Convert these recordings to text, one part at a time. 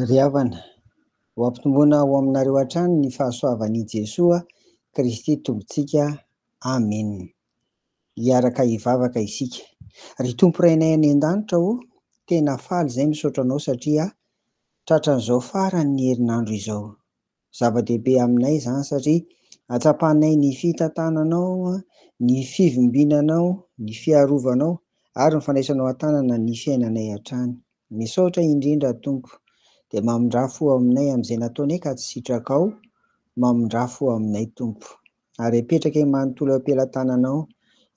Ry havana, ho ampitomboana ao aminareo hatrany ny fahasoavan'i Jesoa Kristy tombontsika. Amen. Hiaraka hivavaka isika. Ry tompo rainay any an-danitra ho, tena faly izay misaotra anao satria tratran'izao farany ny herinandro izao. Zava-dehibe aminay izany satria atsapanay ny fitantananao, ny fivimbinanao, ny fiarovanao ary ny fandraisanao an-tanana ny fiainanay hatrany. Misaotra indrindra tompo, dia mamondrafo aminay amin'izay nataonay ka tsy sitrakao, mamondrafo aminay tompo. Ary apetraka manontolo am-pelantananao,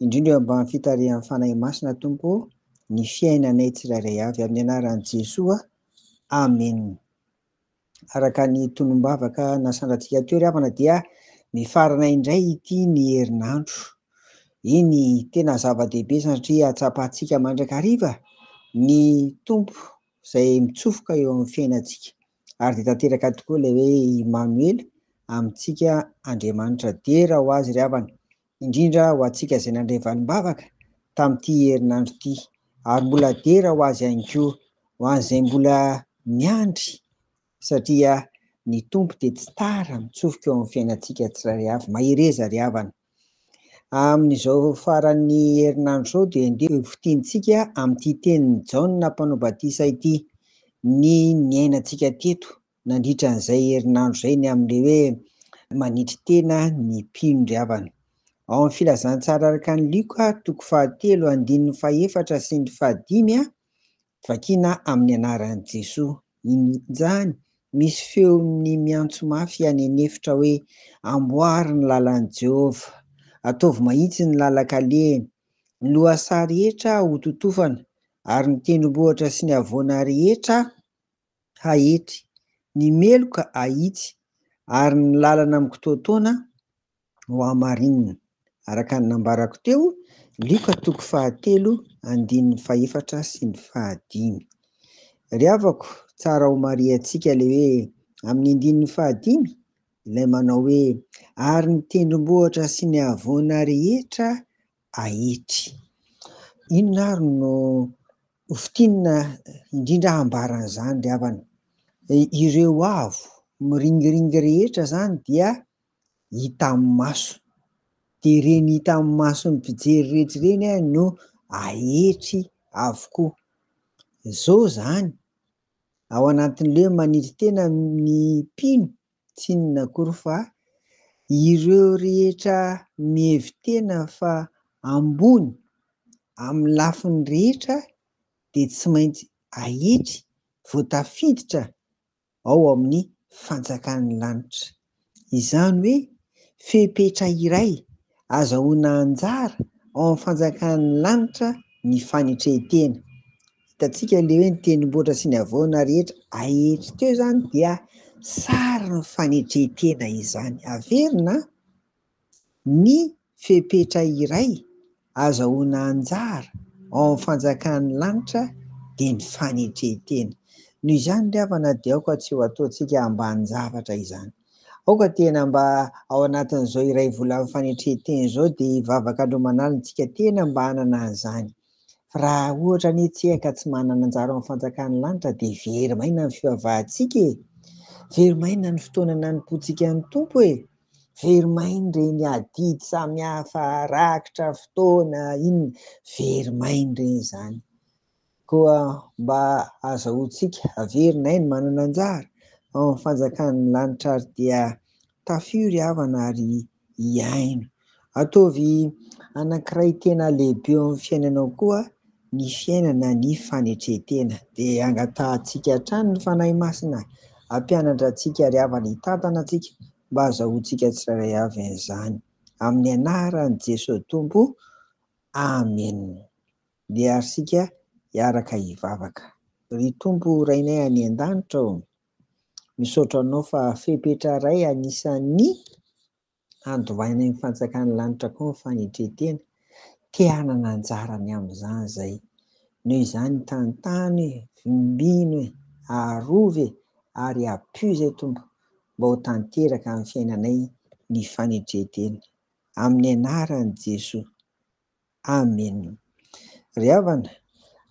indrindra mba ny fitarihan'ny fanahy masina tompo, ny fiainanay tsirairay avy amin'ny anaran'i Jesoa. Amen. Araka ny tonom-bavaka nasandratsika teo ry havana dia mifarana indray ity ny herinandro. Iny tena zava-dehibe satria atsapantsika mandrakariva ny tompo izay mitsofoka eo amin'ny fiainantsika. Ary dia tanteraka tokoa ilay hoe Emmanuel amintsika Andriamanitra dera ho azy ry havana, indrindra ho antsika izay nandray valim-bavaka tamin'ity herinandro ity, ary mbola dera ho azy ihany koa ho an'izay mbola miandry, satria ny tompo dia tsy tara mitsofoka eo amin'ny fiainantsika tsirairay avy. Mahireza ry havana. Amin'izao faran'ny herinandro izao dia ndeha fotiantsika amin'ity tenin'ny Jaona mpanao batisa ity, ny niainantsika teto nandritra an'izay herinandro izay, ny amin'ilay hoe manitry tena ny mpino ry havana. Ao amin'ny filazantsara araka ny Lioka 3:1-4 sy ny 5 vakiana amin'ny anaran'i Jesoa. Izany misy feon'ny miantso mafy any anefitra hoe amboary ny lalan'i Jehovah, ataovy mahitsy ny lalan-kalehany, ny lohasaha rehetra ho totofana ary ny tendrombohitra sy ny havoana rehetra hahetry, ny meloka hahitsy ary ny lalana mikitoatoana ho hamarinina. Araka ny nambarako teo, Lioka 3:1-4 sy ny 5. Ry havako, tsara ho mariantsika ilay hoe amin'ny 5 ilay manao hoe ary ny tendrombohitra sy ny havoana rehetra hahetry. Inona ary no hofitinina indrindra hambaran'izany ry havana? Ireo avo miringiringy rehetra izany dia hita amin'ny maso, dia ireny hita amin'ny mason'ny mpijery rehetra ireny no hahetry avokoa. Izao izany ao anatin'ilay manitry tena ny mpino, tsy inona akory fa ireo rehetra mihevin-tena fa ambony amin'ny lafiny rehetra dia tsy maintsy hahetry, voatafiditra ao amin'ny fanjakan'ny lanitra. Izany hoe fepetra iray azahoana anjara ao amin'ny fanjakan'ny lanitra ny fanitretena. Hitantsika ilay hoe ny tendrombohitra sy ny havoana rehetra hahetry teo izany dia sary ny fanitretena izany. Averina ny fepetra iray azahoana anjara ao amin'ny fanjakan'ny lanitra dia ny fanitretena. Noho izany ry havana dia aoka tsy ho ataontsika ambanin-javatra izany. Aoka tena mba ao anatin'izao iray volan'ny fanitretena izao dia hivavaka andro manalina tsika tena mba hanana an'izany. Fa raha ohatra ny tsy haika tsy manana anjara ao amin'ny fanjakan'ny lanitra dia very maina ny fivavahantsika e, very maina ny fotoana nanompoantsika ny tompo e, very maina ireny adidy samihafa rakitra fotoana inona, very maina ireny izany. Koa mba azahoantsika averina ny manana anjara ao amin'ny fanjakan'ny lanitra ary dia tafio ry havana ary hiaino. Ataovy anankiray tena lehibe ao amin'ny fiainanao koa ny fiainana ny fanitretena, dia angatahantsika hatrany ny fanahy masina, hampianatra antsika ry havana, hitantana antsika mba azahoantsika tsirairay avy an'izany. Amin'ny anaran'i Jesoa tompo. Amen. Dia ary sika hiaraka hivavaka. Ry tompo rainay any an-danitra ao, misaotra anao fa fepetra iray anisan'ny andohainay ny fanjakan'ny lanitra koa ny fanitretena, te hanana anjarany amin'izany izay. Noho izany tantany hoe vimbino hoe arovy ary ampio izay tompo mba ho tanteraka amin'ny fiainanay ny fanitretena. Amin'ny anaran'i Jesoa. Amen. Ry havana,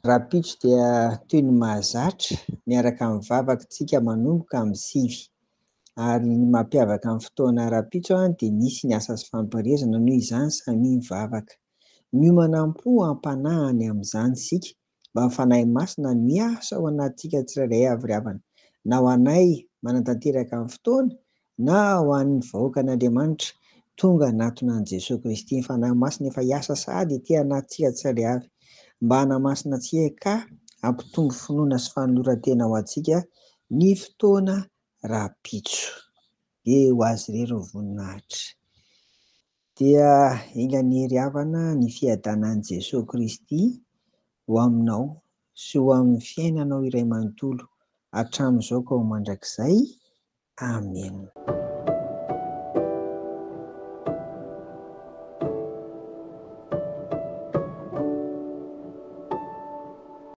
Rapitso dia toy ny mahazatra miaraka amin'ny vavakantsika manomboka amin'ny sivy. Ary ny mampiavaka amin'ny fotoana rapitso dia nisy ny asa sy fampirirana noho izany samy mivavaka. Miomana am-po ampanahany amin'izany isika mba mifanahy masina ny asa ao anatintsika tsirairay avy ry havana, na ho anay manatanteraka amin'ny fotoana na ho an'ny vahoakan'Andriamanitra tonga anatona an'i Jesosy Kristy. Mifanahy masina efa hiasa sahady etỳ anatintsika tsirairay avy, mba hanamasina antsika ka hampitombo finoana sy fanoloran-tena ho antsika ny fotoana rapitso. Ho azy irery ny voninahitra dia engany ry havana ny fiadanan'i Jesosy Kristy ho aminao sy ho amin'ny fiainanao iray manontolo hatramin'izao ka ho mandrakizay. Amen.